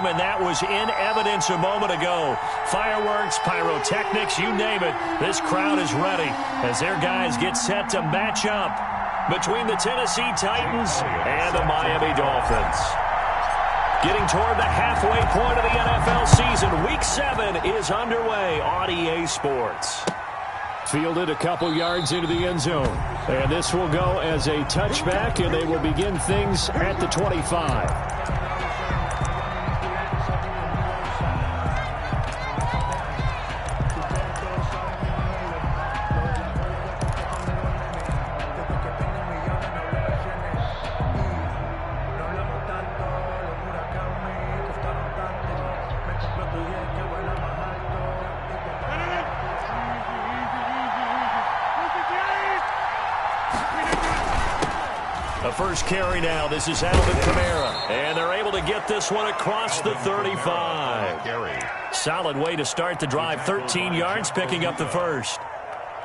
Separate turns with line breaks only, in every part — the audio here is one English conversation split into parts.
game, and that was in evidence a moment ago. Fireworks, pyrotechnics, you name it. This crowd is ready as their guys get set to match up between the Tennessee Titans and the Miami Dolphins. Getting toward the halfway point of the NFL season, Week 7 is underway on EA Sports. Fielded a couple yards into the end zone. And this will go as a touchback, and they will begin things at the 25. First carry now. This is Alvin Kamara. And they're able to get this one across the 35. Solid way to start the drive. 13 yards, picking up the first.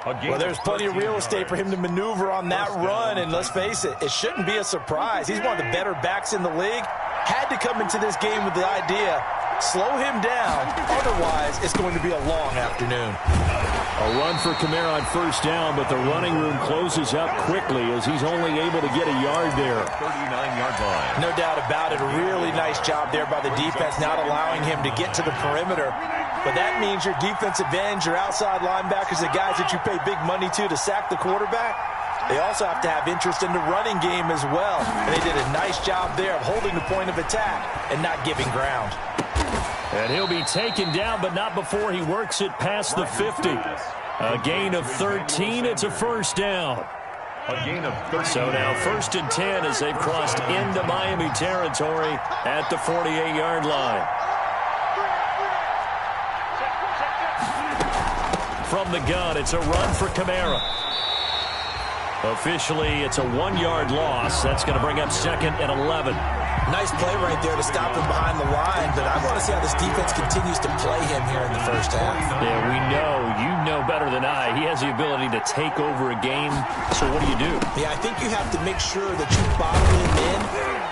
Well, there's plenty of real estate for him to maneuver on that run. And let's face it, it shouldn't be a surprise. He's one of the better backs in the league. Had to come into this game with the idea, slow him down. Otherwise, it's going to be a long afternoon.
A run for Kamara on first down, but the running room closes up quickly as he's only able to get a yard there.
39-yard line. No doubt about it. A really nice job there by the defense, not allowing him to get to the perimeter. But that means your defensive ends, your outside linebackers, the guys that you pay big money to sack the quarterback, they also have to have interest in the running game as well. And they did a nice job there of holding the point of attack and not giving ground.
And he'll be taken down, but not before he works it past the 50. A gain of 13. It's a first down. So now 1st and 10 as they've crossed into Miami territory at the 48-yard line. From the gun, it's a run for Kamara. Officially, it's a 1-yard loss. That's going to bring up 2nd and 11.
Nice play right there to stop him behind the line, but I want to see how this defense continues to play him here in the first half.
Yeah, we know. You know better than I. He has the ability to take over a game, so what do you do?
Yeah, I think you have to make sure that you bottle him in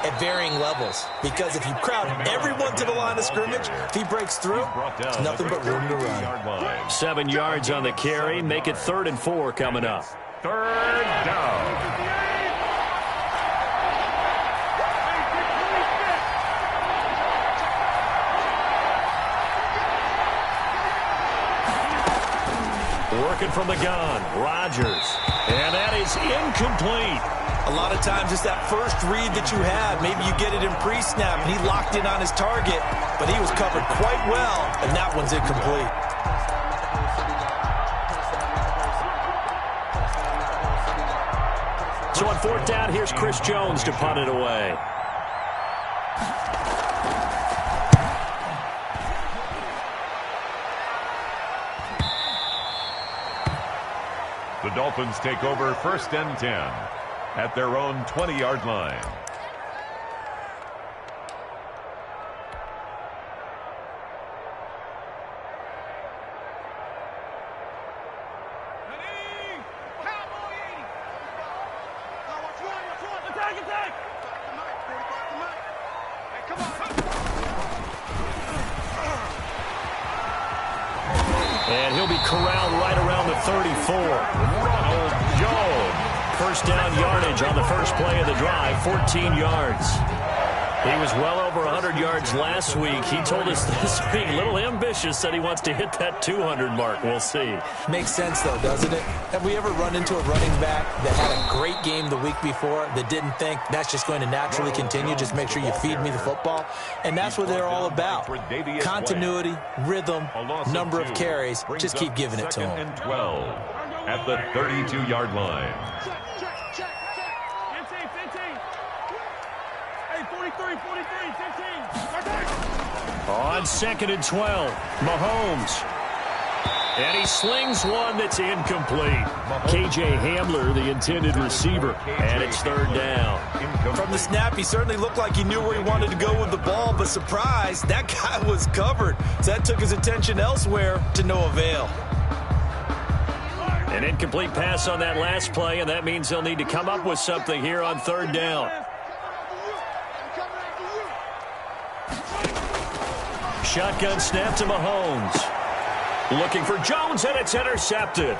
at varying levels, because if you crowd everyone to the line of scrimmage, if he breaks through, it's nothing but room to run.
7 yards on the carry, make it 3rd and 4 coming up.
3rd down.
Working from the gun, Rodgers. And that is incomplete.
A lot of times it's that first read that you have. Maybe you get it in pre-snap, and he locked in on his target, but he was covered quite well, and that one's incomplete.
So on 4th down, here's Chris Jones to punt it away.
The Dolphins take over 1st and 10 at their own 20-yard line.
And he'll be corralled right around the 34.
Ronald Jones.
First down yardage on the first play of the drive, 14 yards. He was well over 100 yards last week. He told us this week, a little ambitious, said he wants to hit that 200 mark. We'll see.
Makes sense, though, doesn't it? Have we ever run into a running back that had a great game the week before that didn't think that's just going to naturally continue? Just make sure you feed me the football. And that's what they're all about. Continuity, rhythm, number of carries. Just keep giving it to him.
2nd and 12 at the 32-yard line.
On 2nd and 12, Mahomes. And he slings one that's incomplete. K.J. Hamler, the intended receiver, and it's 3rd down.
From the snap, he certainly looked like he knew where he wanted to go with the ball, but surprise, that guy was covered. So that took his attention elsewhere to no avail.
An incomplete pass on that last play, and that means they'll need to come up with something here on 3rd down. shotgun snap to Mahomes. Looking for Jones, and it's intercepted.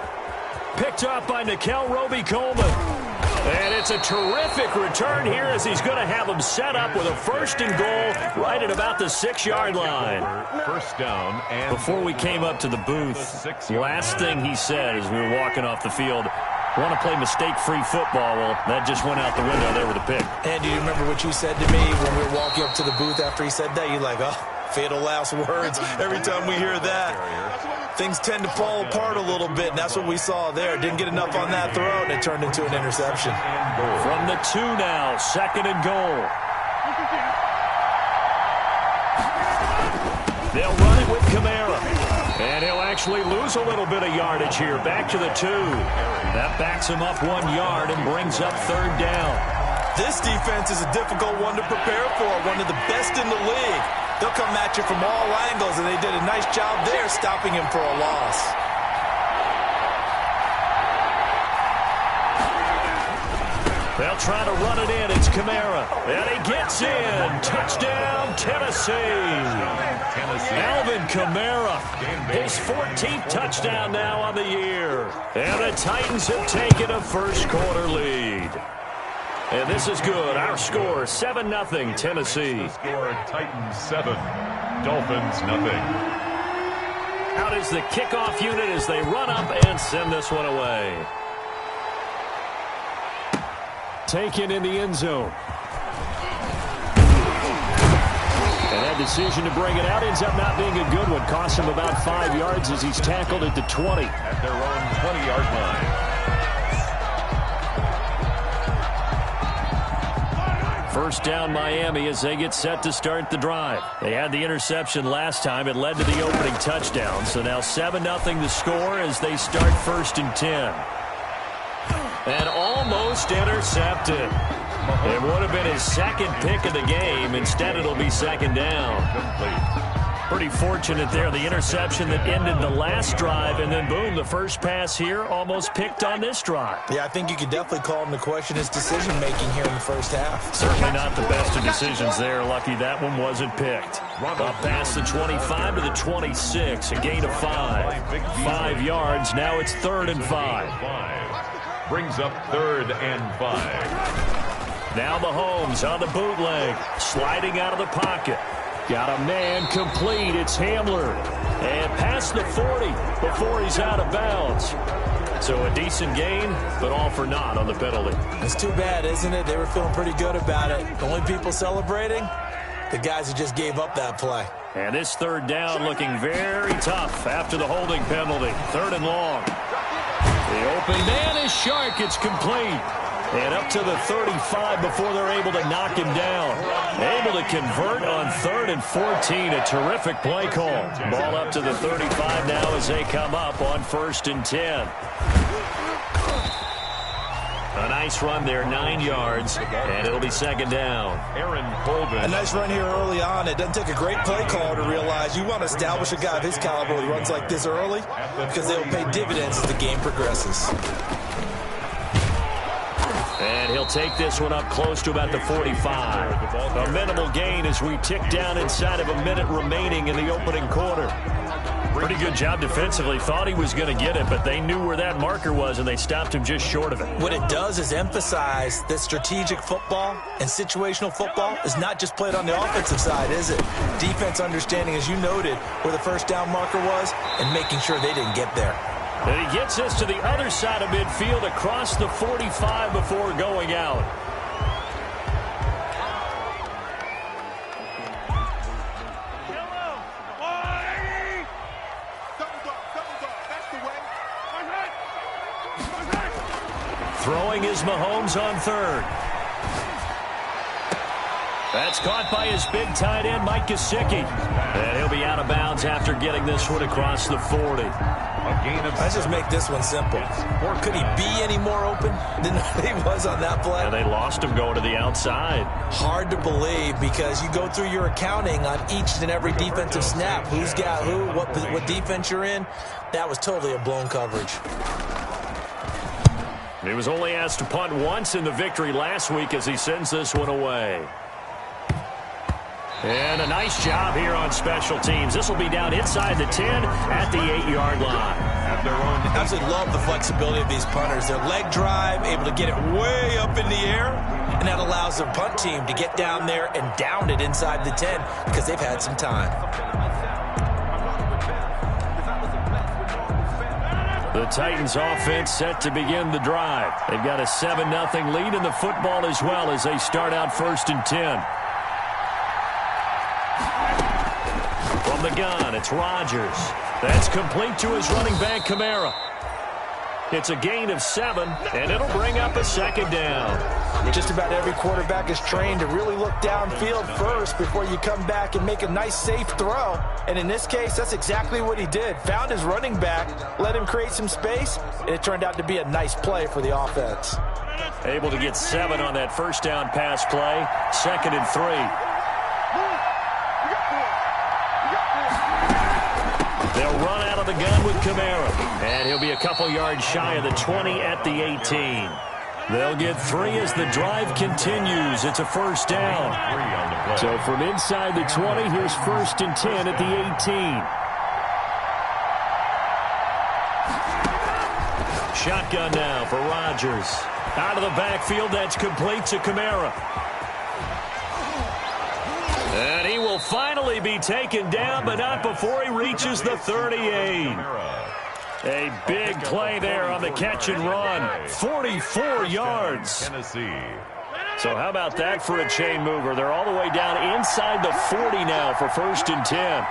Picked up by Nikel Roby-Coleman. And it's a terrific return here as he's going to have him set up with a 1st and goal right at about the 6-yard line.
First down. And
before we came up to the booth, last thing he said as we were walking off the field, want to play mistake-free football. Well, that just went out the window there with a pick.
And do you remember what you said to me when we were walking up to the booth after he said that? You're like, oh, fatal last words. Every time we hear that, things tend to fall apart a little bit, and that's what we saw there. Didn't get enough on that throw, and it turned into an interception.
From the 2 now, 2nd and goal. They'll run it with Kamara. And he'll actually lose a little bit of yardage here. Back to the 2. That backs him up 1 yard and brings up 3rd down.
This defense is a difficult one to prepare for, one of the best in the league. They'll come at you from all angles, and they did a nice job there stopping him for a loss.
They'll try to run it in. It's Kamara. And he gets in. Touchdown, Tennessee. Alvin Kamara. His 14th touchdown now on the year. And the Titans have taken a first-quarter lead. And this is good. Our score, 7-0, Tennessee.
Score, Titans 7, Dolphins 0.
Out is the kickoff unit as they run up and send this one away. Taken in the end zone. And that decision to bring it out ends up not being a good one. Costs him about 5 yards as he's tackled at the 20.
At their own 20-yard line.
First down Miami as they get set to start the drive. They had the interception last time. It led to the opening touchdown. So now 7-0 the score as they start 1st and 10. And almost intercepted. It would have been his 2nd pick of the game. Instead, it'll be 2nd down. Pretty fortunate there. The interception that ended the last drive, and then, boom, the first pass here almost picked on this drive.
Yeah, I think you could definitely call him to question his decision-making here in the first half.
Certainly not the best of decisions there. Lucky that one wasn't picked. Up past the 25 to the 26, a gain of 5. 5 yards. Now it's 3rd and 5.
Brings up 3rd and 5.
Now Mahomes on the bootleg, sliding out of the pocket. Got a man complete. It's Hamler. And past the 40 before he's out of bounds. So a decent gain, but all for naught on the penalty.
It's too bad, isn't it? They were feeling pretty good about it. The only people celebrating, the guys who just gave up that play.
And this 3rd down looking very tough after the holding penalty. 3rd and long. The open man is Shark. It's complete. And up to the 35 before they're able to knock him down. Able to convert on 3rd and 14. A terrific play call. Ball up to the 35 now as they come up on 1st and 10. A nice run there, 9 yards, and it'll be 2nd down.
Aaron Colvin.
A nice run here early on. It doesn't take a great play call to realize you want to establish a guy of his caliber who runs like this early because they will pay dividends as the game progresses.
And he'll take this one up close to about the 45. A minimal gain as we tick down inside of a minute remaining in the opening quarter. Pretty good job defensively. Thought he was going to get it, but they knew where that marker was, and they stopped him just short of it.
What it does is emphasize that strategic football and situational football is not just played on the offensive side, is it? Defense understanding, as you noted, where the first down marker was and making sure they didn't get there.
And he gets us to the other side of midfield across the 45 before going out. Throwing is Mahomes on 3rd. That's caught by his big tight end, Mike Gesicki. And he'll be out of bounds after getting this one across the 40.
Let's just make this one simple. Or could he be any more open than he was on that play?
And they lost him going to the outside.
Hard to believe because you go through your accounting on each and every defensive snap. Who's got who, what defense you're in. That was totally a blown coverage.
He was only asked to punt once in the victory last week as he sends this one away. And a nice job here on special teams. This will be down inside the 10 at the 8-yard line.
I absolutely love the flexibility of these punters. Their leg drive, able to get it way up in the air, and that allows the punt team to get down there and down it inside the 10 because they've had some time.
The Titans offense set to begin the drive. They've got a 7-0 lead in the football as well as they start out 1st and 10. From the gun, it's Rodgers. That's complete to his running back, Kamara. It's a gain of 7, and it'll bring up a 2nd down.
Just about every quarterback is trained to really look downfield first before you come back and make a nice, safe throw. And in this case, that's exactly what he did. Found his running back, let him create some space, and it turned out to be a nice play for the offense.
Able to get 7 on that 1st down pass play. 2nd and 3. They'll run out of the gun with Kamara. And he'll be a couple yards shy of the 20 at the 18. They'll get 3 as the drive continues. It's a 1st down. So from inside the 20, here's 1st and 10 at the 18. Shotgun now for Rodgers. Out of the backfield, that's complete to Kamara. And he will finally be taken down, but not before he reaches the 38. A big play there on the catch and run. 44 yards. So how about that for a chain mover? They're all the way down inside the 40 now for 1st and 10.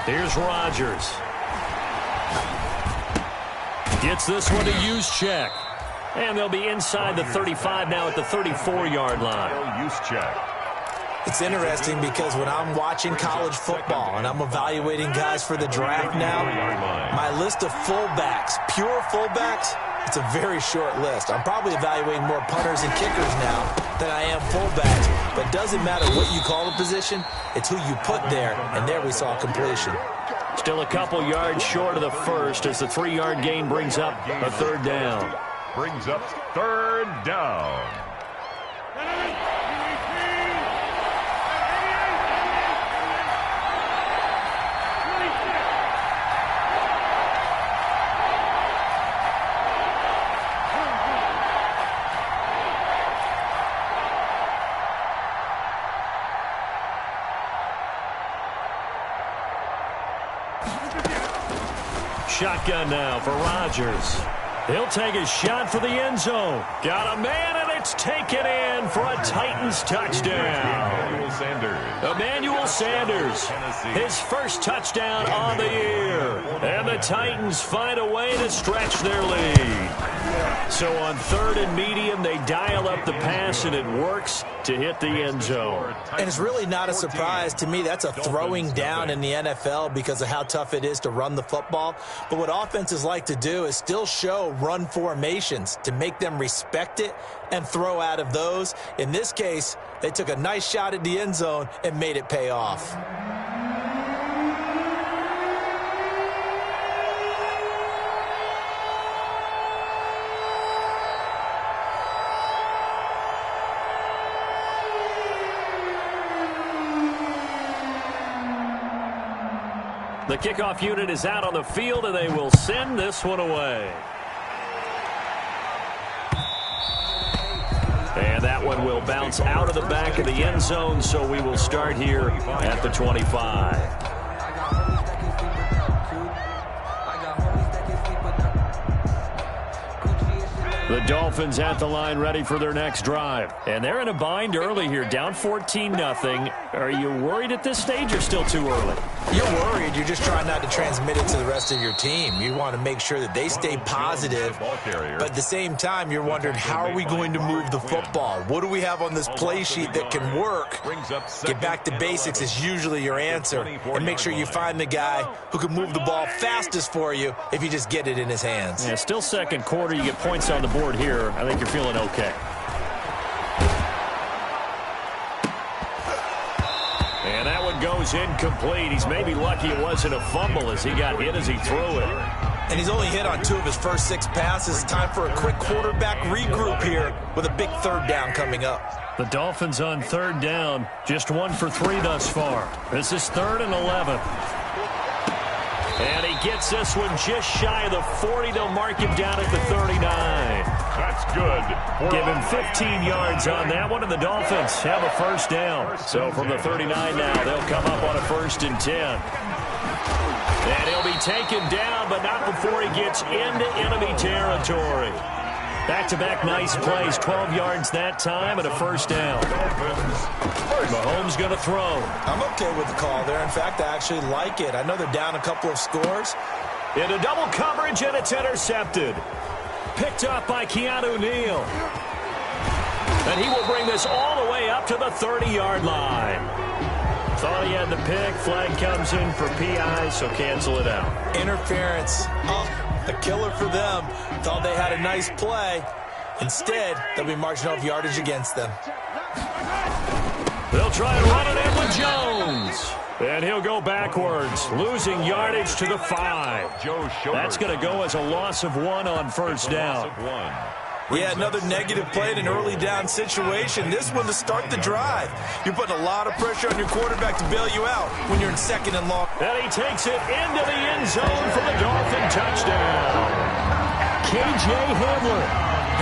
Here's Rodgers. Gets this one to use check. And they'll be inside the 35 now at the 34-yard line.
Use check.
It's interesting because when I'm watching college football and I'm evaluating guys for the draft now, my list of fullbacks, pure fullbacks, it's a very short list. I'm probably evaluating more punters and kickers now than I am fullbacks. But it doesn't matter what you call the position, it's who you put there, and there we saw completion.
Still a couple yards short of the 1st as the 3-yard gain brings up a 3rd down.
Brings up 3rd down.
Shotgun now for Rodgers. He'll take a shot for the end zone. Got a man, and it's taken in for a Titans touchdown. Emmanuel Sanders, his first touchdown on the year. And the Titans find a way to stretch their lead. So on 3rd and medium, they dial up the pass, and it works to hit the end zone.
And it's really not a surprise to me. That's a throwing down in the NFL because of how tough it is to run the football. But what offenses like to do is still show run formations to make them respect it and throw out of those. In this case, they took a nice shot at the end zone and made it pay off.
The kickoff unit is out on the field, and they will send this one away. And that one will bounce out of the back of the end zone, so we will start here at the 25. The Dolphins at the line ready for their next drive. And they're in a bind early here, down 14-0. Are you worried at this stage or still too early?
You're worried. You're just trying not to transmit it to the rest of your team. You want to make sure that they stay positive. But at the same time, you're wondering, how are we going to move the football? What do we have on this play sheet that can work? Get back to basics is usually your answer. And make sure you find the guy who can move the ball fastest for you if you just get it in his hands.
Yeah, still 2nd quarter. You get points on the board here. I think you're feeling okay. And that one goes incomplete. He's maybe lucky it wasn't a fumble as he got hit as he threw it.
And he's only hit on 2 of his first 6 passes. Time for a quick quarterback regroup here with a big 3rd down coming up.
The Dolphins on third down, just 1 for 3 thus far. This is 3rd and 11. And he gets this one just shy of the 40. They'll mark him down at the 39.
That's good.
Give him 15 yards on that one, and the Dolphins have a first down. So from the 39 now, they'll come up on a 1st and 10. And he'll be taken down, but not before he gets into enemy territory. Back-to-back nice plays, 12 yards that time and a first down. Mahomes going to throw.
I'm okay with the call there. In fact, I actually like it. I know they're down a couple of scores.
Into double coverage, and it's intercepted. Picked up by Keanu Neal. And he will bring this all the way up to the 30-yard line. Thought he had the pick. Flag comes in for PI, so cancel it out.
Interference. A killer for them. Thought they had a nice play. Instead, they'll be marching off yardage against them.
They'll try and run it in with Jones. And he'll go backwards, losing yardage to the 5. That's going to go as a loss of 1 on first down.
Yeah, another negative play in an early down situation. This one to start the drive. You're putting a lot of pressure on your quarterback to bail you out when you're in 2nd and long.
And he takes it into the end zone for the Dolphin touchdown. K.J. Hamler,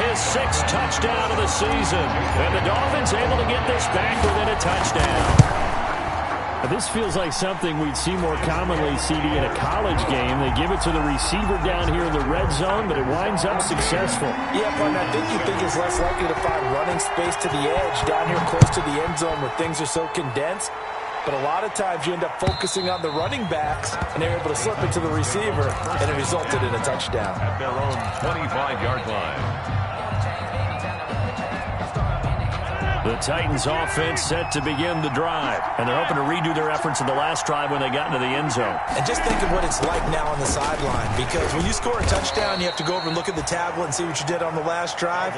his 6th touchdown of the season. And the Dolphins able to get this back within a touchdown.
This feels like something we'd see more commonly, CD, in a college game. They give it to the receiver down here in the red zone, but it winds up successful.
Yeah, but I think you think it's less likely to find running space to the edge down here close to the end zone where things are so condensed. But a lot of times you end up focusing on the running backs, and they're able to slip it to the receiver, and it resulted in a touchdown.
At their own 25-yard line.
The Titans offense set to begin the drive. And they're hoping to redo their efforts in the last drive when they got into the end zone.
And just think of what it's like now on the sideline. Because when you score a touchdown, you have to go over and look at the tablet and see what you did on the last drive.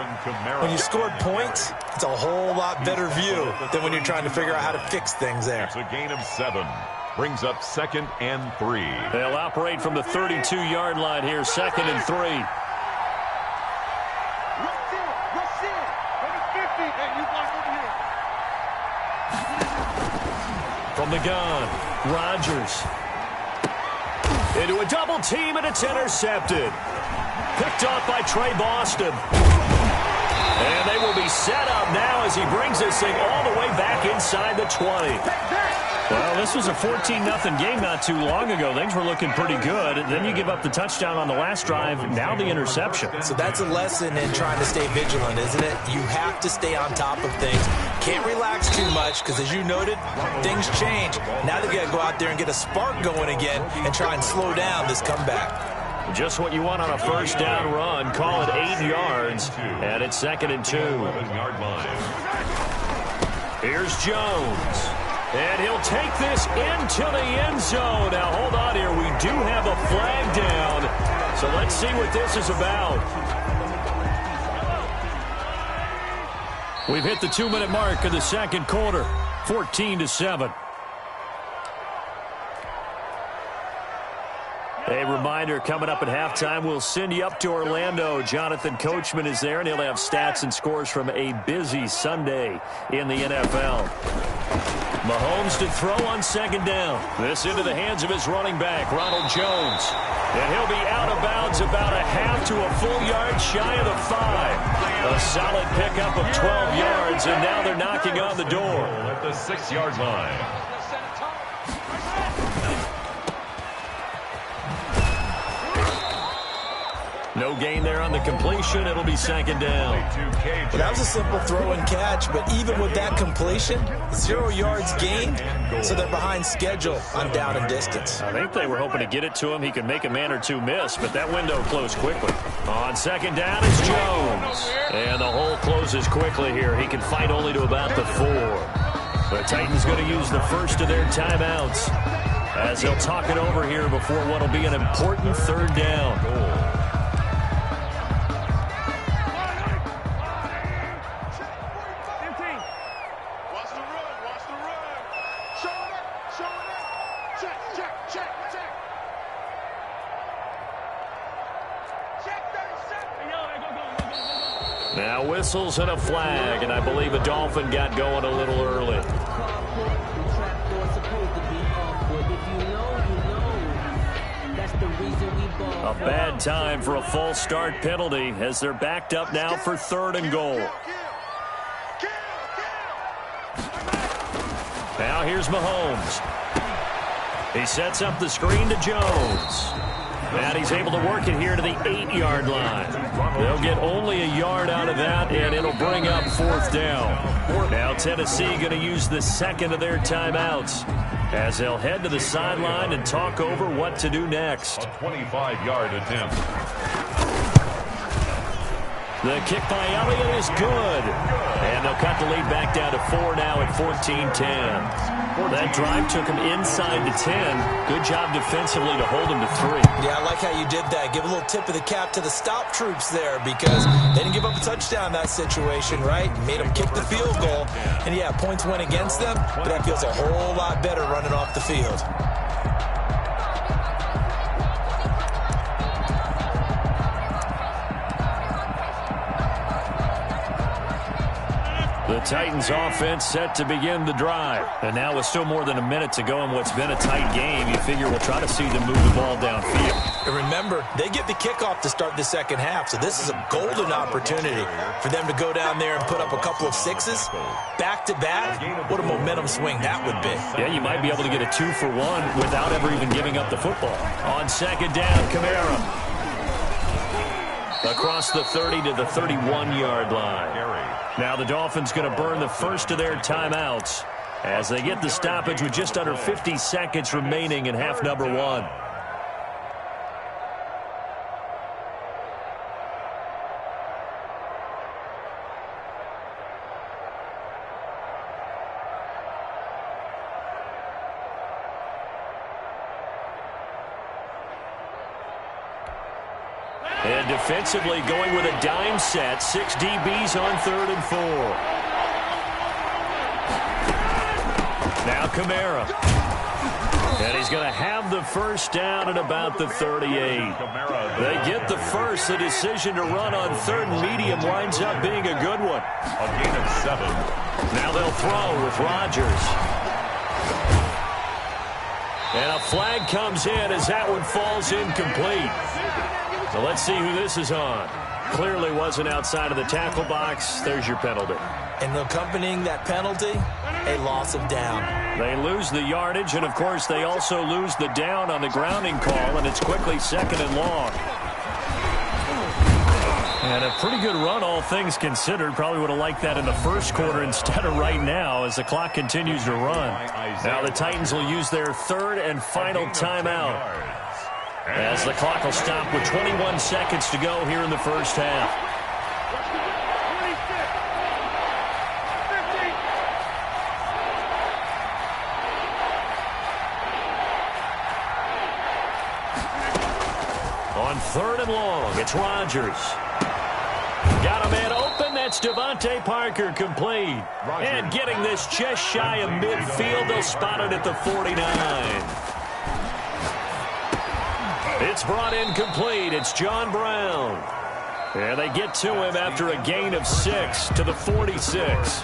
When you scored points, it's a whole lot better view than when you're trying to figure out how to fix things there.
It's a gain of 7. Brings up 2nd and 3.
They'll operate from the 32-yard line here, 2nd and 3. From the gun, Rodgers. Into a double team, and it's intercepted. Picked off by Trey Boston. And they will be set up now as he brings this thing all the way back inside the 20.
Well, this was a 14-0 game not too long ago. Things were looking pretty good. Then you give up the touchdown on the last drive, now the interception.
So that's a lesson in trying to stay vigilant, isn't it? You have to stay on top of things. Can't relax too much because, as you noted, things change. Now they've got to go out there and get a spark going again and try and slow down this comeback.
Just what you want on a first down run. Call it 8 yards, and it's 2nd and 2. Here's Jones. And he'll take this into the end zone. Now, hold on here. We do have a flag down. So let's see what this is about. We've hit the 2-minute mark of the second quarter. 14-7. A reminder, coming up at halftime, we'll send you up to Orlando. Jonathan Coachman is there, and he'll have stats and scores from a busy Sunday in the NFL. Mahomes to throw on 2nd down. This into the hands of his running back, Ronald Jones. And he'll be out of bounds about a half to a full yard shy of the 5. A solid pickup of 12 yards, and now they're knocking on the door.
At the 6-yard line.
No gain there on the completion. It'll be 2nd down.
Well, that was a simple throw and catch, but even with that completion, 0 yards gained, so they're behind schedule on down and distance.
I think they were hoping to get it to him. He could make a man or two miss, but that window closed quickly. On 2nd down, it's Jones. And the hole closes quickly here. He can fight only to about the 4. The Titans going to use the first of their timeouts as they'll talk it over here before what will be an important 3rd down. Now whistles and a flag, and I believe a Dolphin got going a little early. A bad time for a false start penalty as they're backed up now for 3rd and goal. Now here's Mahomes. He sets up the screen to Jones. And he's able to work it here to the 8-yard line. They'll get only a yard out of that, and it'll bring up 4th down. Now Tennessee going to use the second of their timeouts as they'll head to the sideline and talk over what to do next.
A 25-yard attempt.
The kick by Elliott is good. And they'll cut the lead back down to 4 now at 14-10. That drive took him inside the 10. Good job defensively to hold him to 3.
Yeah, I like how you did that. Give a little tip of the cap to the stop troops there because they didn't give up a touchdown in that situation, right? Made them kick the field goal. And, yeah, points went against them, but that feels a whole lot better running off the field.
The Titans offense set to begin the drive. And now with still more than a minute to go in what's been a tight game, you figure we'll try to see them move the ball downfield.
And remember, they get the kickoff to start the second half, so this is a golden opportunity for them to go down there and put up a couple of sixes back-to-back. What a momentum swing that would be.
Yeah, you might be able to get a 2-for-1 without ever even giving up the football. On second down, Kamara. Across the 30 to the 31-yard line. Now the Dolphins going to burn the first of their timeouts as they get the stoppage with just under 50 seconds remaining in half number 1. And defensively going with a dime set. 6 DBs on 3rd and 4. Now Kamara. And he's going to have the first down at about the 38. They get the first. The decision to run on 3rd and medium winds up being a good one.
A gain of 7.
Now they'll throw with Rodgers. And a flag comes in as that one falls incomplete. So let's see who this is on. Clearly wasn't outside of the tackle box. There's your penalty.
And accompanying that penalty, a loss of down.
They lose the yardage, and, of course, they also lose the down on the grounding call, and it's quickly 2nd and long. And a pretty good run, all things considered. Probably would have liked that in the first quarter instead of right now as the clock continues to run. Now the Titans will use their 3rd and final timeout, as the clock will stop with 21 seconds to go here in the first half. On 3rd and long, it's Rodgers. Got a man open. That's Devontae Parker complete. And getting this just shy of midfield. They'll spot it at the 49. It's brought in complete. It's John Brown. And they get to him after a gain of 6 to the 46.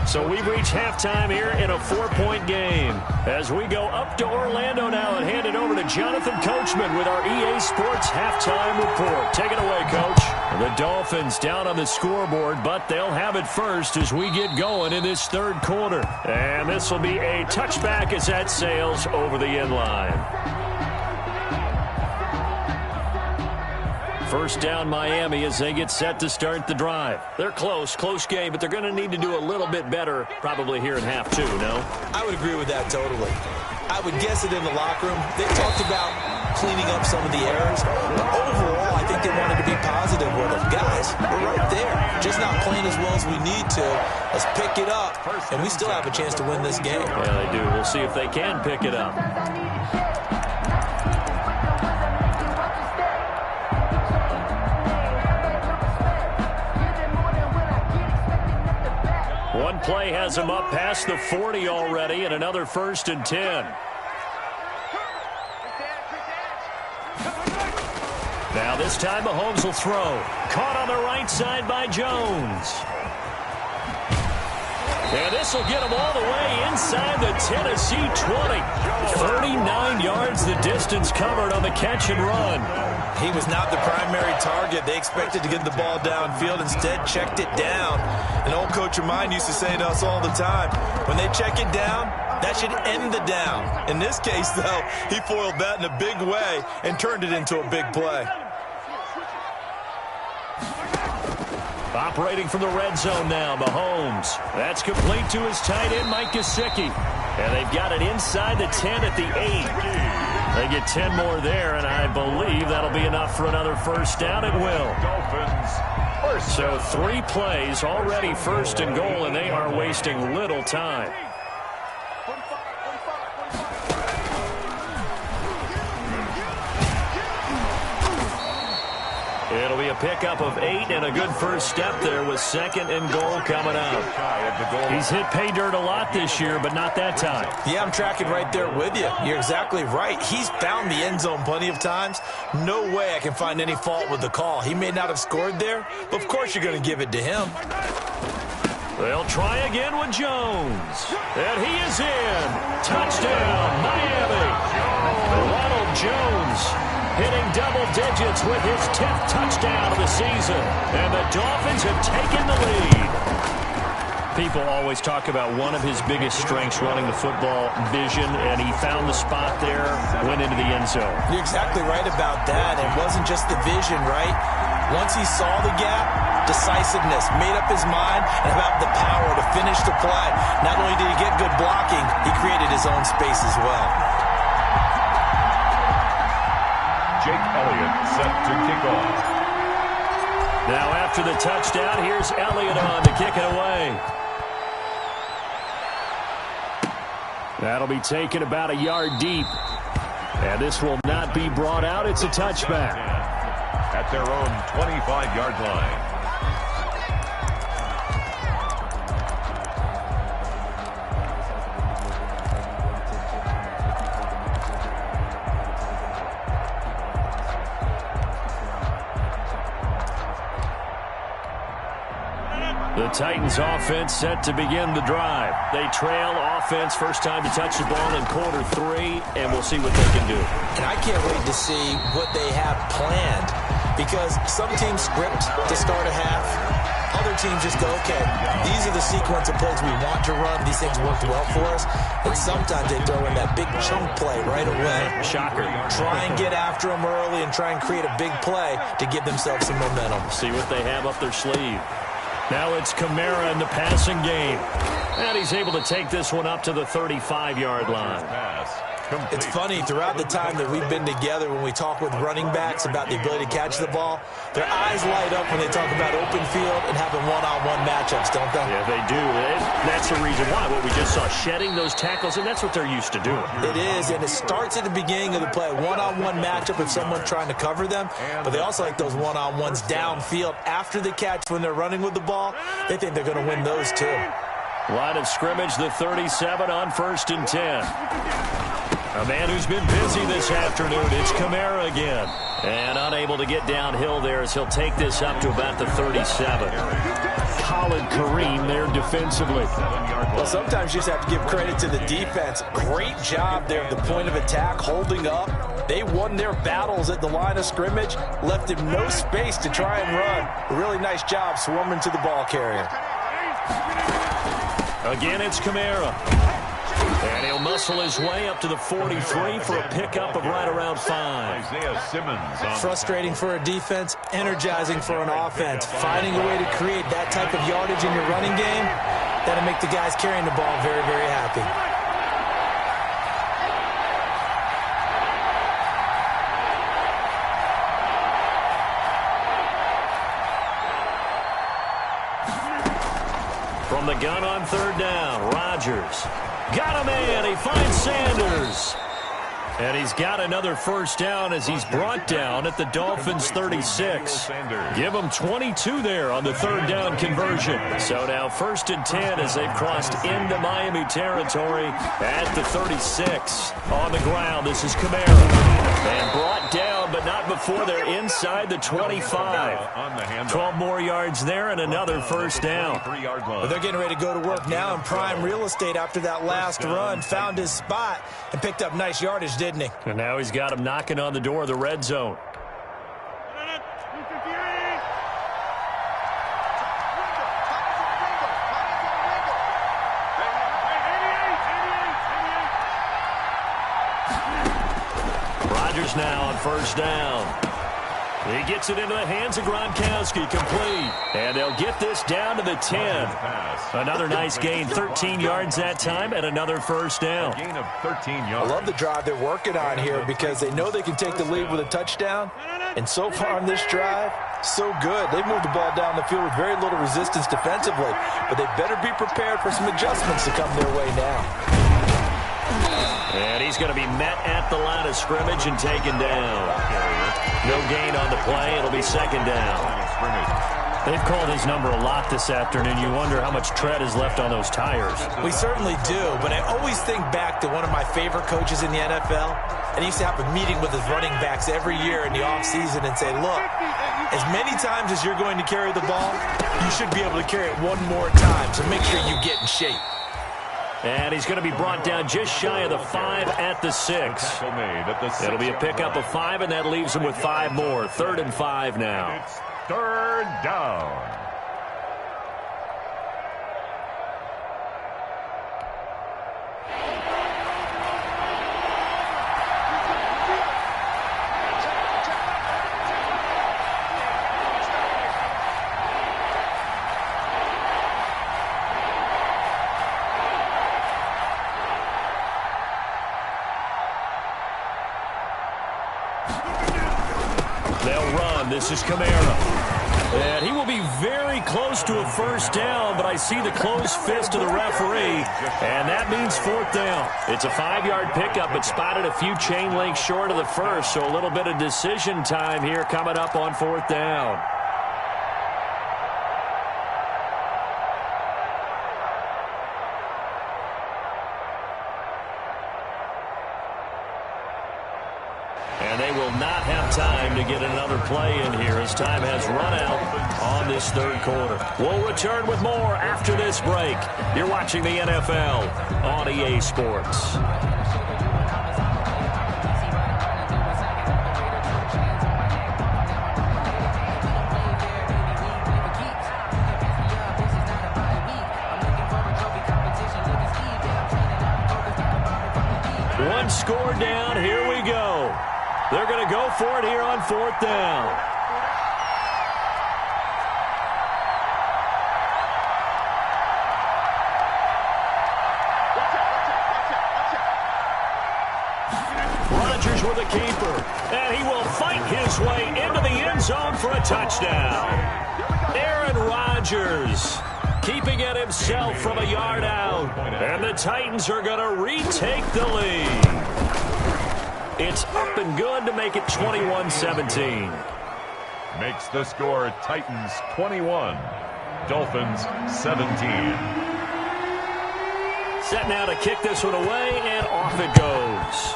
So we've reached halftime here in a 4-point game. As we go up to Orlando now and hand it over to Jonathan Coachman with our EA Sports Halftime Report. Take it away, Coach. The Dolphins down on the scoreboard, but they'll have it first as we get going in this 3rd quarter. And this will be a touchback as that sails over the end line. First down Miami as they get set to start the drive. They're close game, but they're going to need to do a little bit better probably here in half 2, no?
I would agree with that totally. I would guess it in the locker room. They talked about cleaning up some of the errors, but overall I think they wanted to be positive with them. Guys, we're right there. Just not playing as well as we need to. Let's pick it up, and we still have a chance to win this game.
Yeah, they do. We'll see if they can pick it up. One play has him up past the 40 already, and another 1st and 10. Now this time Mahomes will throw. Caught on the right side by Jones. And this will get him all the way inside the Tennessee 20. 39 yards the distance covered on the catch and run.
He was not the primary target. They expected to get the ball downfield. Instead, checked it down. An old coach of mine used to say to us all the time, when they check it down, that should end the down. In this case, though, he foiled that in a big way and turned it into a big play.
Operating from the red zone now, Mahomes. That's complete to his tight end, Mike Gesicki. And they've got it inside the 10 at the 8. They get 10 more there, and I believe that'll be enough for another first down. It will. So 3 plays, already first and goal, and they are wasting little time. It'll be a pickup of 8 and a good first step there with second and goal coming up. He's hit pay dirt a lot this year, but not that time.
Yeah, I'm tracking right there with you. You're exactly right. He's found the end zone plenty of times. No way I can find any fault with the call. He may not have scored there, but of course you're going to give it to him.
They'll try again with Jones. And he is in. Touchdown, Miami. Ronald Jones hitting double digits with his 10th touchdown of the season. And the Dolphins have taken the lead. People always talk about one of his biggest strengths running the football, vision, and he found the spot there, went into the end zone.
You're exactly right about that. It wasn't just the vision, right? Once he saw the gap, decisiveness, made up his mind, and about the power to finish the play. Not only did he get good blocking, he created his own space as well.
Jake Elliott set to kick off.
Now after the touchdown, here's Elliott on to kick it away. That'll be taken about a yard deep. And this will not be brought out. It's a touchback.
At their own 25-yard line.
The Titans offense set to begin the drive. They trail offense, first time to touch the ball in quarter 3, and we'll see what they can do.
And I can't wait to see what they have planned, because some teams script to start a half. Other teams just go, okay, these are the sequence of plays we want to run. These things worked well for us. And sometimes they throw in that big chunk play right away.
Shocker.
Try and get after them early and try and create a big play to give themselves some momentum.
See what they have up their sleeve. Now it's Kamara in the passing game. And he's able to take this one up to the 35-yard line.
It's funny, throughout the time that we've been together, when we talk with running backs about the ability to catch the ball, their eyes light up when they talk about open field and having one-on-one matchups, don't they?
Yeah, they do. That's the reason why. What we just saw, shedding those tackles, and that's what they're used to doing.
It is, and it starts at the beginning of the play. One-on-one matchup with someone trying to cover them, but they also like those one-on-ones downfield after the catch when they're running with the ball. They think they're going to win those too.
Line of scrimmage, the 37 on 1st and 10. A man who's been busy this afternoon, it's Kamara again. And unable to get downhill there as he'll take this up to about the 37. Colin Kareem there defensively.
Well, sometimes you just have to give credit to the defense. Great job there at the point of attack, holding up. They won their battles at the line of scrimmage, left him no space to try and run. A really nice job swarming to the ball carrier.
Again, it's Kamara. And he'll muscle his way up to the 43 for a pickup of right around 5.
Isaiah Simmons.
Frustrating for a defense, energizing for an offense. Finding a way to create that type of yardage in your running game, that'll make the guys carrying the ball very, very happy.
From the gun on 3rd down, Rodgers. Got a man. He finds Sanders. And he's got another first down as he's brought down at the Dolphins' 36. Give him 22 there on the third down conversion. So now 1st and 10 as they've crossed into Miami territory at the 36. On the ground, this is Kamara. And brought down, but not before they're inside the 25. 12 more yards there and another first down.
Well, they're getting ready to go to work now in prime real estate after that last run. Found his spot and picked up nice yardage, didn't he?
And now he's got him knocking on the door of the red zone. Rodgers now on first down. He gets it into the hands of Gronkowski, complete. And they'll get this down to the 10. Another nice gain, 13 yards that time, and another first down.
Gain of 13 yards.
I love the drive they're working on here because they know they can take the lead with a touchdown. And so far on this drive, so good. They've moved the ball down the field with very little resistance defensively. But they better be prepared for some adjustments to come their way now.
And he's going to be met at the line of scrimmage and taken down. No gain on the play. It'll be second down. They've called his number a lot this afternoon. You wonder how much tread is left on those tires.
We certainly do, but I always think back to one of my favorite coaches in the NFL. And he used to have a meeting with his running backs every year in the offseason and say, look, as many times as you're going to carry the ball, you should be able to carry it one more time. So make sure you get in shape.
And he's going to be brought down just shy of the 5 at the 6. It'll be a pickup of 5, and that leaves him with 5 more. 3rd and 5 now.
It's 3rd down.
This is Kamara. And he will be very close to a first down, but I see the closed fist of the referee, and that means 4th down. It's a 5-yard pickup, but spotted a few chain links short of the first, so a little bit of decision time here coming up on 4th down. And they will not have time to get another play in here as time has run out on this 3rd quarter. We'll return with more after this break. You're watching the NFL on EA Sports. One score down. Here we go. They're going to go for it here on 4th down. Rodgers with a keeper, and he will fight his way into the end zone for a touchdown. Aaron Rodgers keeping it himself from a yard out, and the Titans are going to retake the lead. It's up and good to make it 21-17.
Makes the score Titans 21, Dolphins 17.
Set now to kick this one away, and off it goes.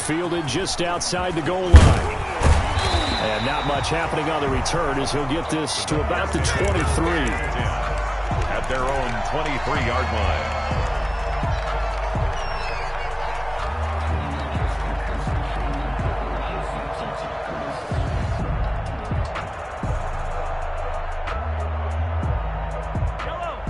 Fielded just outside the goal line. And not much happening on the return as he'll get this to about the 23.
At their own 23-yard line.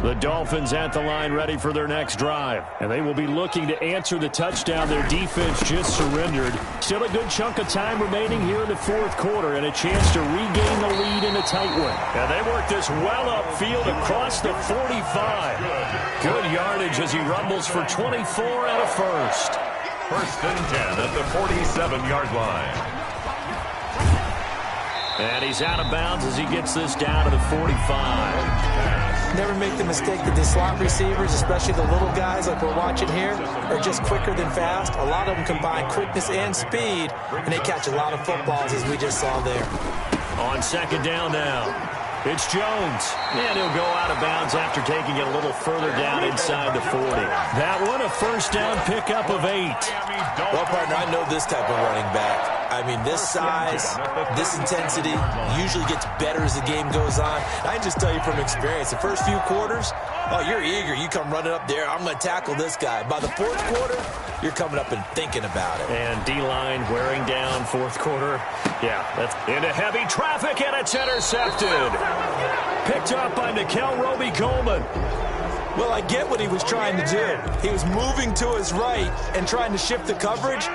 The Dolphins at the line ready for their next drive. And they will be looking to answer the touchdown their defense just surrendered. Still a good chunk of time remaining here in the 4th quarter and a chance to regain the lead in a tight one. And they work this well upfield across the 45. Good yardage as he rumbles for 24 and a first.
1st and 10 at the 47-yard line.
And he's out of bounds as he gets this down to the 45.
never make the mistake that the slot receivers, especially the little guys like we're watching here, are just quicker than fast. A lot of them combine quickness and speed, and they catch a lot of footballs, as we just saw there.
On second down now, it's Jones, and he'll go out of bounds after taking it a little further down inside the 40. That one, a first down pickup of 8.
Well, partner, I know this type of running back. I mean, this size, this intensity usually gets better as the game goes on. I can just tell you from experience, the first few quarters, oh, you're eager. You come running up there, I'm going to tackle this guy. By the fourth quarter, you're coming up and thinking about it.
And D-line wearing down fourth quarter. Yeah, that's into heavy traffic, and it's intercepted. Picked up by Nickel Roby-Coleman.
Well, I get what he was trying to do. He was moving to his right and trying to shift the coverage,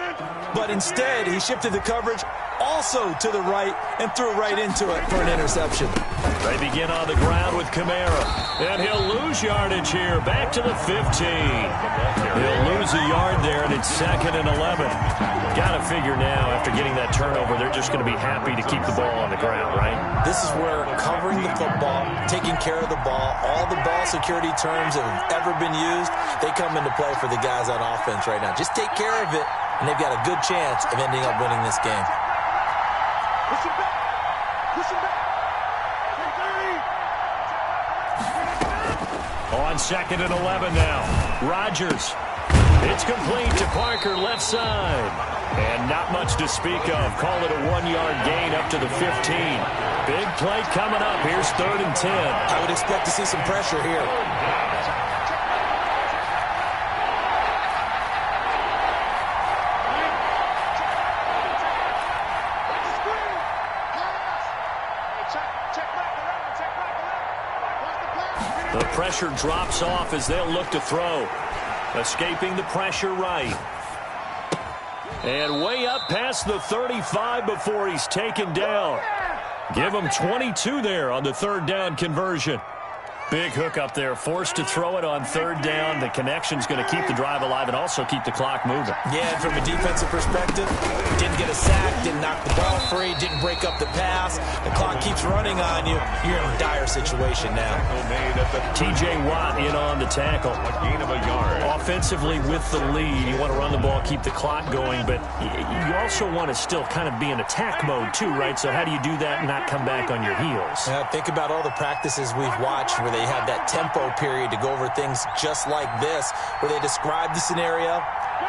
but instead he shifted the coverage also to the right and threw right into it for an interception.
They begin on the ground with Kamara, and he'll lose yardage here, back to the 15. He'll lose a yard there, and it's 2nd and 11. Got to figure now, after getting that turnover, they're just going to be happy to keep the ball on the ground, right?
This is where covering the football, taking care of the ball, all the ball security terms that have ever been used, they come into play for the guys on offense right now. Just take care of it, and they've got a good chance of ending up winning this game.
Push him back. Push him back.
On 2nd and 11 now, Rodgers. It's complete to Parker, left side. And not much to speak of. Call it a 1-yard gain up to the 15. Big play coming up. Here's 3rd and 10.
I would expect to see some pressure here.
The pressure drops off as they'll look to throw. Escaping the pressure right. And way up past the 35 before he's taken down. Give him 22 there on the 3rd down conversion. Big hook up there, forced to throw it on 3rd down. The connection's going to keep the drive alive and also keep the clock moving.
Yeah, and from a defensive perspective, didn't get a sack, didn't knock the ball free, didn't break up the pass. The clock keeps running on you. You're in a dire situation now.
T.J. Watt in on the tackle.
A gain of a yard.
Offensively with the lead, you want to run the ball, keep the clock going, but you also want to still kind of be in attack mode too, right? So how do you do that and not come back on your heels?
Think about all the practices we've watched where they have that tempo period to go over things just like this, where they describe the scenario,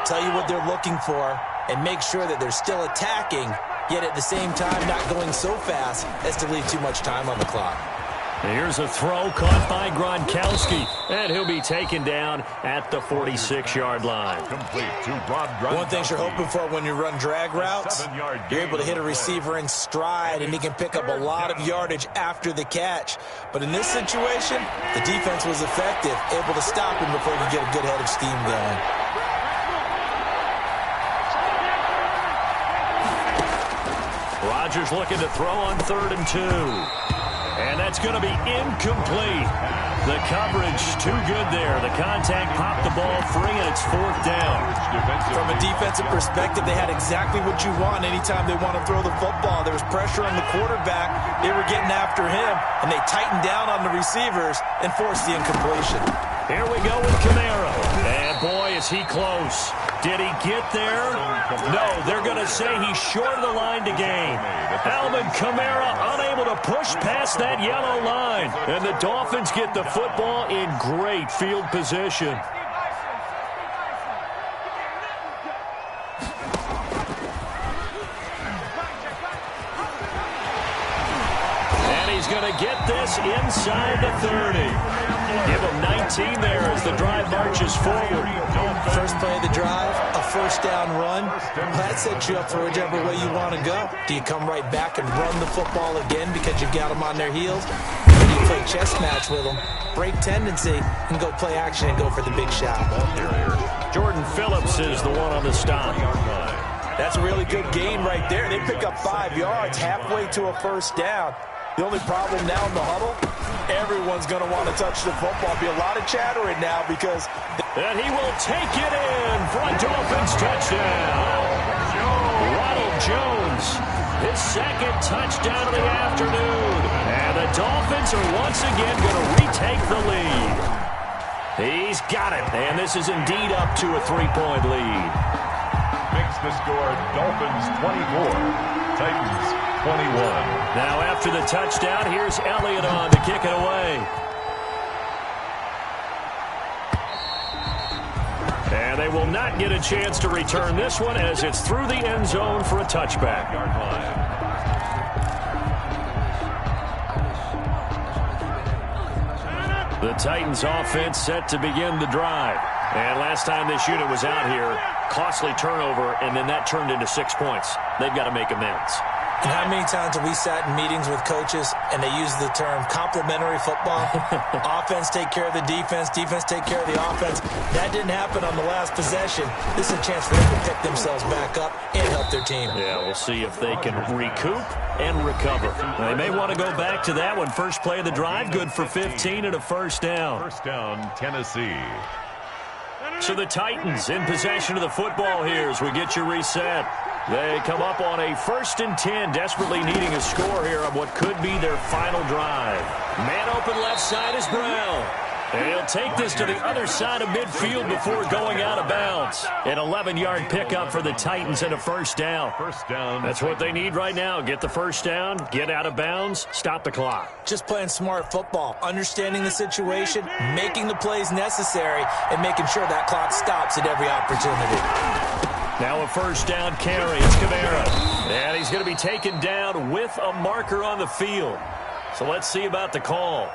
tell you what they're looking for, and make sure that they're still attacking, yet at the same time not going so fast as to leave too much time on the clock.
Here's a throw caught by Gronkowski, and he'll be taken down at the 46-yard line.
Complete to Rob Gronkowski.
One thing you're hoping for when you run drag routes, you're able to hit a receiver in stride, and he can pick up a lot of yardage after the catch. But in this situation, the defense was effective, able to stop him before he could get a good head of steam going.
Rodgers looking to throw on 3rd and 2. And that's going to be incomplete. The coverage too good there. The contact popped the ball free, and it's 4th down.
From a defensive perspective, they had exactly what you want anytime they want to throw the football. There was pressure on the quarterback. They were getting after him, and they tightened down on the receivers and forced the incompletion.
Here we go with Kamara. And boy, is he close. Did he get there? No, they're going to say he's short of the line to gain. Alvin Kamara unable to push past that yellow line. And the Dolphins get the football in great field position. And he's going to get this inside the 30. Give him 19 there as the drive marches forward.
First play of the drive, a 1st down run. That sets you up for whichever way you want to go. Do you come right back and run the football again because you've got them on their heels? Or do you play chess match with them, break tendency, and go play action and go for the big shot?
Jordan Phillips is the one on the stop.
That's a really good gain right there. They pick up 5 yards halfway to a 1st down. The only problem now in the huddle, everyone's going to want to touch the football. Be a lot of chattering now because...
And he will take it in for a Dolphins touchdown. Ronald Jones his second touchdown of the afternoon. And the Dolphins are once again going to retake the lead. He's got it, and this is indeed up to a 3-point lead.
Makes the score Dolphins 24, Titans 21.
Now after the touchdown, here's Elliott on to kick it away. And they will not get a chance to return this one as it's through the end zone for a touchback. The Titans offense set to begin the drive. And last time this unit was out here, costly turnover, and then that turned into 6 points. They've got to make amends.
And how many times have we sat in meetings with coaches and they use the term complementary football? Offense take care of the defense, defense take care of the offense. That didn't happen on the last possession. This is a chance for them to pick themselves back up and help their team.
Yeah, we'll see if they can recoup and recover. They may want to go back to that one. First play of the drive, good for 15 and a first down.
First down, Tennessee.
So the Titans in possession of the football here as we get you reset. They come up on a 1st and 10, desperately needing a score here on what could be their final drive. Man open left side is Brown. And he'll take this to the other side of midfield before going out of bounds. An 11-yard pickup for the Titans and a first down.
First down.
That's what they need right now. Get the first down, get out of bounds, stop the clock.
Just playing smart football, understanding the situation, making the plays necessary, and making sure that clock stops at every opportunity.
Now a first down carry. It's Kamara. And he's going to be taken down with a marker on the field. So let's see about the call.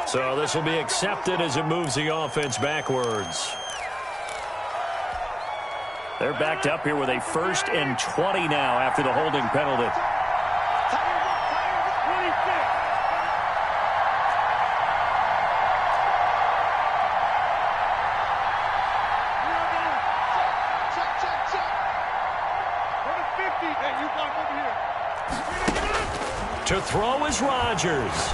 So this will be accepted as it moves the offense backwards. They're backed up here with a 1st and 20 now after the holding penalty. To throw is Rodgers.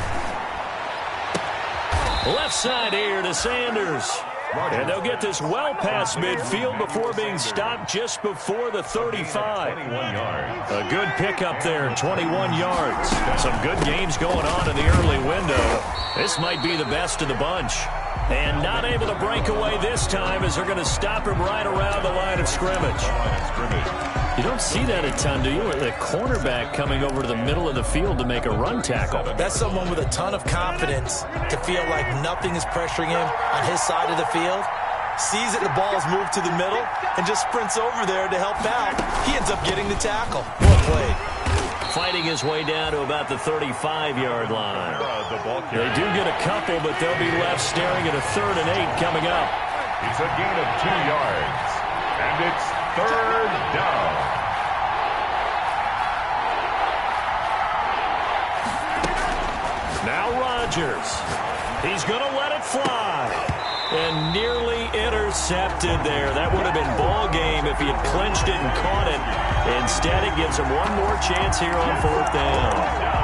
Left side here to Sanders. And they'll get this well past midfield before being stopped just before the 35.
21 yards.
A good pickup there, 21 yards. Some good games going on in the early window. This might be the best of the bunch. And not able to break away this time as they're going to stop him right around the line of scrimmage. You don't see that a ton, do you? The cornerback coming over to the middle of the field to make a run tackle.
That's someone with a ton of confidence to feel like nothing is pressuring him on his side of the field. Sees that the ball is moved to the middle and just sprints over there to help out. He ends up getting the tackle. Well played.
Fighting his way down to about the 35-yard line. They do get a couple, but they'll be left staring at a 3rd and 8 coming up.
It's a gain of 2 yards. And it's 3rd down.
Now Rodgers. He's going to let it fly. And nearly intercepted there. That would have been ball game if he had clinched it and caught it. Instead, it gives him one more chance here on 4th down.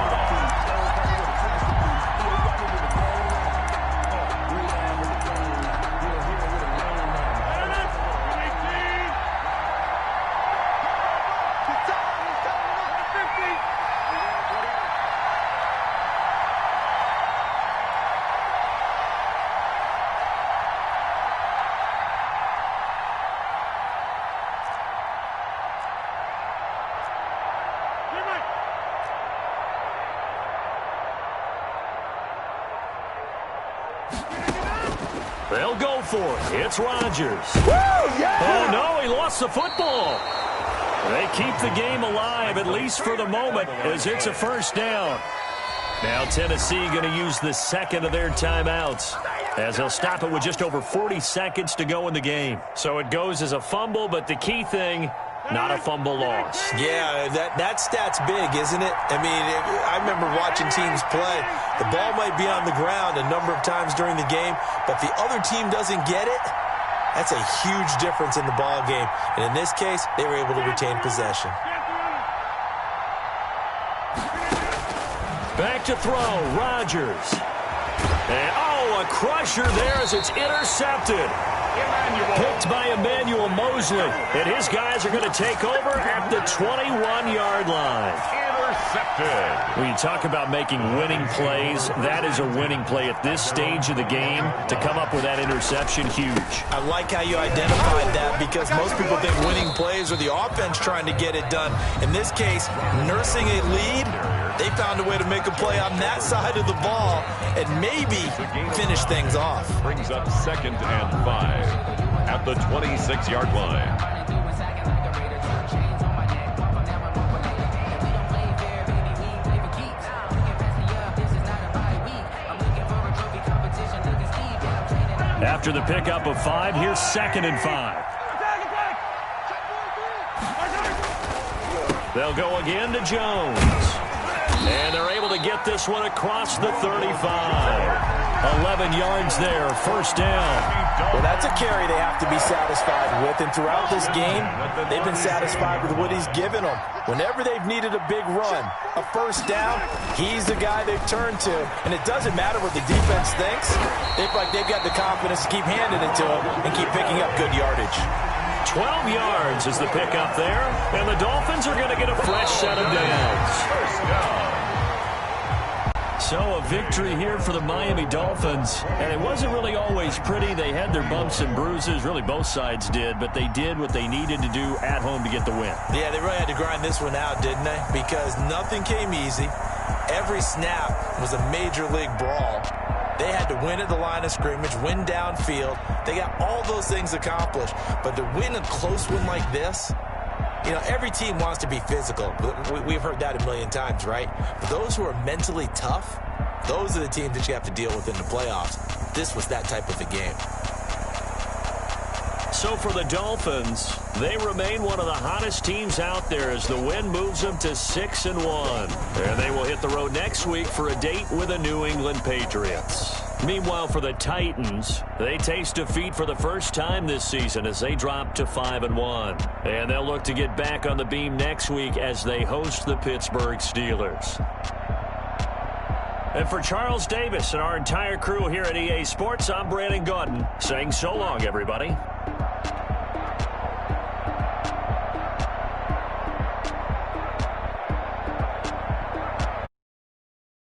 They'll go for it. It's Rodgers. Oh, no, he lost the football. They keep the game alive, at least for the moment, as it's a first down. Now Tennessee going to use the second of their timeouts, as they'll stop it with just over 40 seconds to go in the game. So it goes as a fumble, but the key thing, not a fumble loss.
Yeah, that stat's big, isn't it? I mean, I remember watching teams play. The ball might be on the ground a number of times during the game, but the other team doesn't get it. That's a huge difference in the ball game. And in this case, they were able to retain possession. Back
to throw, Rodgers. And, oh, a A crusher there as it's intercepted. Picked by Emmanuel Mosley. And his guys are going to take over at the 21-yard line. Intercepted. When you talk about making winning plays, that is a winning play at this stage of the game. To come up with that interception, huge.
I like how you identified that because most people think winning plays are the offense trying to get it done. In this case, nursing a lead, they found a way to make a play on that side of the ball and maybe finish things off.
Brings up 2nd and 5 at the 26-yard line.
After the pickup of 5, here's 2nd and 5. They'll go again to Jones. And they're able to get this one across the 35. 11 yards there, first down.
Well, that's a carry they have to be satisfied with. And throughout this game, they've been satisfied with what he's given them. Whenever they've needed a big run, a first down, he's the guy they've turned to. And it doesn't matter what the defense thinks. They've got the confidence to keep handing it to him and keep picking up good yardage.
12 yards is the pickup there. And the Dolphins are going to get a fresh set of downs.
First down.
So a victory here for the Miami Dolphins. And it wasn't really always pretty. They had their bumps and bruises. Really, both sides did. But they did what they needed to do at home to get the win.
Yeah, they really had to grind this one out, didn't they? Because nothing came easy. Every snap was a major league brawl. They had to win at the line of scrimmage, win downfield. They got all those things accomplished. But to win a close one like this, you know, every team wants to be physical. We've heard that a million times, right? But those who are mentally tough, those are the teams that you have to deal with in the playoffs. This was that type of a game.
So for the Dolphins, they remain one of the hottest teams out there as the win moves them to 6-1. And they will hit the road next week for a date with the New England Patriots. Meanwhile, for the Titans, they taste defeat for the first time this season as they drop to 5-1. And they'll look to get back on the beam next week as they host the Pittsburgh Steelers. And for Charles Davis and our entire crew here at EA Sports, I'm Brandon Gaudin saying so long, everybody.